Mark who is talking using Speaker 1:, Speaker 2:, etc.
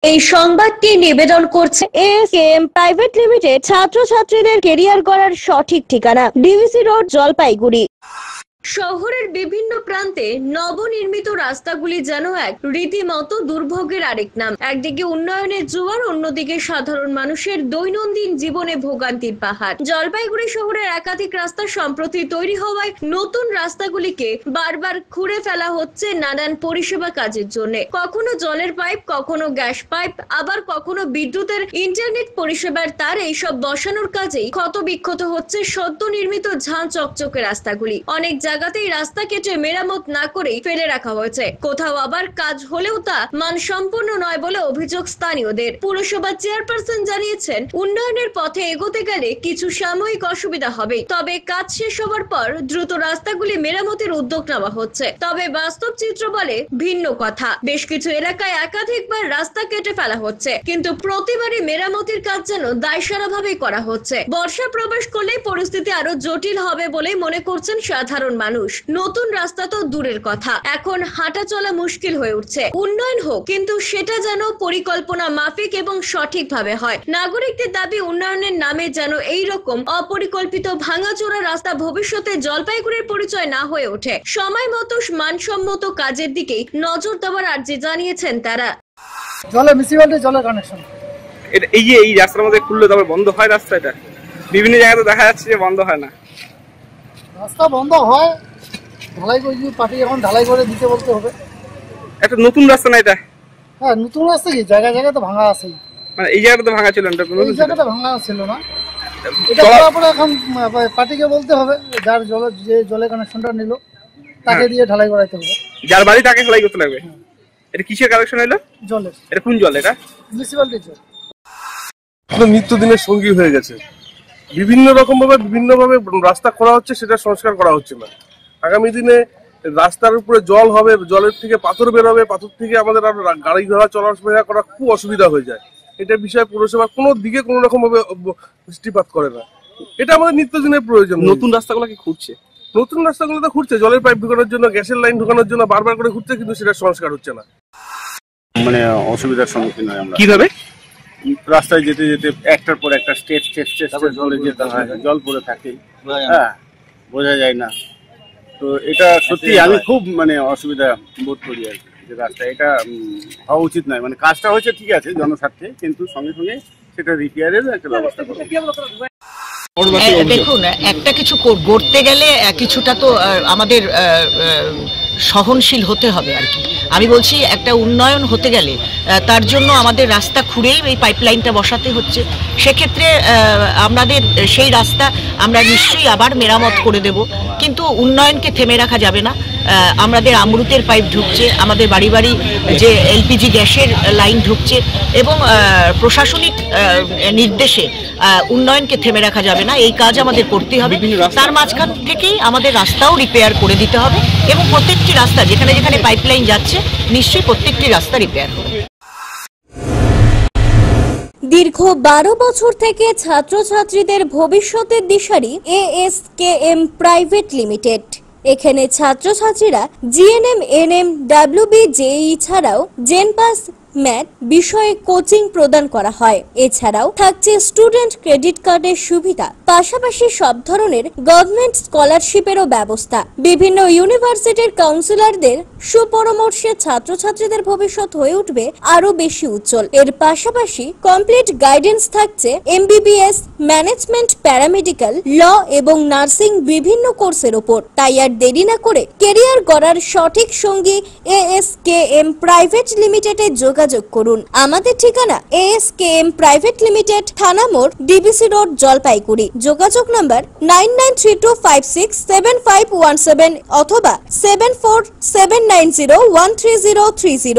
Speaker 1: এই সংবাদটি নিবেদন করছে এএসকেএম প্রাইভেট লিমিটেড, ছাত্রছাত্রীদের কেরিয়ার গড়ার সঠিক ঠিকানা, ডিভিসি রোড, জলপাইগুড়ি। শহরের বিভিন্ন প্রান্তে নবনির্মিত রাস্তাগুলি যেন এক রীতিমতো দুর্ভোগের আরেক নাম। একদিকে উন্নয়নের জোয়ার, অন্যদিকে সাধারণ মানুষের দৈনন্দিন জীবনে ভোগান্তির পাহাড়। জলপাইগুড়ি শহরের একাধিক রাস্তা সম্প্রতি তৈরি হওয়ায় নতুন রাস্তাগুলিকে বারবার খুঁড়ে ফেলা হচ্ছে নানান পরিষেবা কাজের জন্য। কখনো জলের পাইপ, কখনো গ্যাস পাইপ, আবার কখনো বিদ্যুতের ইন্টারনেট পরিষেবার তার, এইসব বসানোর কাজেই ক্ষতবিক্ষত হচ্ছে সদ্য নির্মিত ঝাঁ চকচকে রাস্তাগুলি। অনেক জায়গাতেই রাস্তা কেটে মেরামত না করেই ফেলে রাখা হয়েছে। কোথাও আবার কাজ হলেও তা মানসম্পন্ন নয় বলে অভিযোগ স্থানীয়দের। পুরসভার চেয়ারপারসন জানিয়েছেন, উন্নয়নের পথে এগোতে গেলে কিছু সাময়িক অসুবিধা হবে, তবে কাজ শেষ হওয়ার পর দ্রুত রাস্তাগুলি মেরামতের উদ্যোগ নেওয়া হচ্ছে। তবে বাস্তব চিত্র বলে ভিন্ন কথা। বেশ কিছু এলাকায় একাধিকবার রাস্তা কেটে ফেলা হচ্ছে, কিন্তু প্রতিবারই মেরামতির কাজ যেন দায়সারাভাবেই করা হচ্ছে। বর্ষা প্রবেশ করলেই পরিস্থিতি আরো জটিল হবে বলেই মনে করছেন সাধারণ মানুষ। নতুন রাস্তা তো দূরের কথা, এখন হাঁটা চলা মুশকিল হয়ে উঠছে। উন্নয়ন হোক, কিন্তু সেটা যেন পরিকল্পনা মাফিক এবং সঠিকভাবে হয়। নাগরিকদের দাবি, উন্নয়নের নামে যেন এই রকম অপরিকল্পিত ভাঙাচোরা রাস্তা ভবিষ্যতে জলপাইগুড়ির পরিচয় না হয়ে ওঠে। সময় মতো মানসম্মত কাজের দিকেই নজর দেওয়ার আর্জি জানিয়েছেন তারা।
Speaker 2: জলে মিউনিসিপ্যালিটি জলের কানেকশন
Speaker 3: এই রাস্তার মধ্যে খুললে তবে বন্ধ হয় রাস্তাটা? বিভিন্ন জায়গাতে দেখা যাচ্ছে যে বন্ধ হয় না।
Speaker 2: রাস্তা বন্ধ হয়, ঢালাই করে পার্টি এখন ঢালাই করে দিতে বলতে হবে।
Speaker 3: একটা নতুন রাস্তা না এটা?
Speaker 2: হ্যাঁ, নতুন রাস্তা কি জায়গা জায়গা তো ভাঙা আছে।
Speaker 3: মানে এই জায়গাটা তো ভাঙা ছিল না,
Speaker 2: এই জায়গাটা ভাঙা ছিল না। এটা তারপরে এখন পার্টিকে বলতে হবে, যার যে জলের কানেকশনটা নিল তাকে দিয়ে ঢালাই করাইতে হবে।
Speaker 3: যার বাড়ি তাকে ঢালাই করতে লাগবে। এটা কিসের কানেকশন হলো?
Speaker 2: জলের।
Speaker 3: এটা কোন জল? এটা
Speaker 2: মিউনিসিপ্যালিটির জল।
Speaker 4: নিত্যদিনের সঙ্গী হয়ে গেছে। বিভিন্নভাবে রাস্তা করা হচ্ছে, সেটা সংস্কার করা হচ্ছে না। আগামী দিনে রাস্তার উপরে জল হবে, জলের থেকে পাথর বেরোবে, পাথর থেকে আমাদের গাড়ি ঘোড়া চলাফেরা করা খুব অসুবিধা হয়ে যায়। এটা বিষয়ে পৌরসভা কোনো দিকে কোনো রকম ভাবে দৃষ্টিপাত করে না। এটা আমাদের নিত্যদিনের প্রয়োজন।
Speaker 3: নতুন রাস্তাগুলো কি খুঁড়ছে?
Speaker 4: নতুন রাস্তাগুলো তো খুঁড়ছে, জলের পাইপ ঢোকানোর জন্য, গ্যাসের লাইন ঢোকানোর জন্য বারবার করে খুঁড়ছে, কিন্তু সেটা সংস্কার হচ্ছে না।
Speaker 5: মানে অসুবিধার সম্মুখীন হয় আমরা।
Speaker 3: কিভাবে?
Speaker 5: রাস্তায় যেতে যেতে একটার পর একটা স্টেজ জলে যেতে হয়, জল পড়ে থাকে, হ্যাঁ, বোঝা যায় না। তো এটা সত্যি আমি খুব অসুবিধা বোধ করি আর কি, যে রাস্তা এটা হওয়া উচিত নয়। কাজটা হয়েছে ঠিক আছে জনস্বার্থে, কিন্তু সঙ্গে সঙ্গে সেটা রিপেয়ারের একটা ব্যবস্থা করতে।
Speaker 6: দেখুন, একটা কিছু করতে গেলে কিছুটা তো আমাদের সহনশীল হতে হবে আর কি। আমি বলছি, একটা উন্নয়ন হতে গেলে তার জন্য আমাদের রাস্তা খুঁড়েই এই পাইপলাইনটা বসাতে হচ্ছে। সেক্ষেত্রে আমাদের সেই রাস্তা আমরা নিশ্চয়ই আবার মেরামত করে দেব, কিন্তু উন্নয়নকে থেমে রাখা যাবে না। আমাদের আমরুতের পাইপ ঢুকছে, আমাদের বাড়ি বাড়ি যে এলপিজি গ্যাসের লাইন ঢুকছে, এবং প্রশাসনিক নির্দেশে উন্নয়নকে থেমে রাখা যাবে না। এই কাজ আমাদের করতে হবে। তার মাঝখান থেকেই আমাদের রাস্তাও রিপেয়ার করে দিতে হবে, এবং প্রত্যেকটি রাস্তা যেখানে যেখানে পাইপলাইন যাচ্ছে নিশ্চয়ই প্রত্যেকটি রাস্তা রিপেয়ার হবে।
Speaker 1: দীর্ঘ 12 বছর থেকে ছাত্রছাত্রীদের ভবিষ্যতের দিশারি এএসকেএম প্রাইভেট লিমিটেড। এখানে ছাত্রছাত্রীরা জিএনএম, এনএম, ডাব্লিউবি, জেইই ছাড়াও জেনপাস, ম্যাথ বিষয়ে কোচিং প্রদান করা হয়। এছাড়াও থাকছে স্টুডেন্ট ক্রেডিট কার্ডের সুবিধা, পাশাপাশি সব ধরনের গভর্নমেন্ট স্কলারশিপেরও ব্যবস্থা। বিভিন্ন ইউনিভার্সিটির কাউন্সিলরদের সুপরামর্শে ছাত্রছাত্রীদের ভবিষ্যৎ হয়ে উঠবে আরো বেশি উজ্জ্বল। এর পাশাপাশি কমপ্লিট গাইডেন্স থাকছে এমবিবিএস, ম্যানেজমেন্ট, প্যারামেডিক্যাল, ল এবং নার্সিং বিভিন্ন কোর্সের ওপর। তাই আর দেরি না করে কেরিয়ার গড়ার সঠিক সঙ্গী এএসকেএম প্রাইভেট লিমিটেডে যোগাযোগ করুন। আমাদের ঠিকানা এএসকেএম প্রাইভেট লিমিটেড, থানা মোড়, ডিবিসি রোড, জলপাইগুড়ি। যোগাযোগ নাম্বার 9932567517 অথবা 7479013030।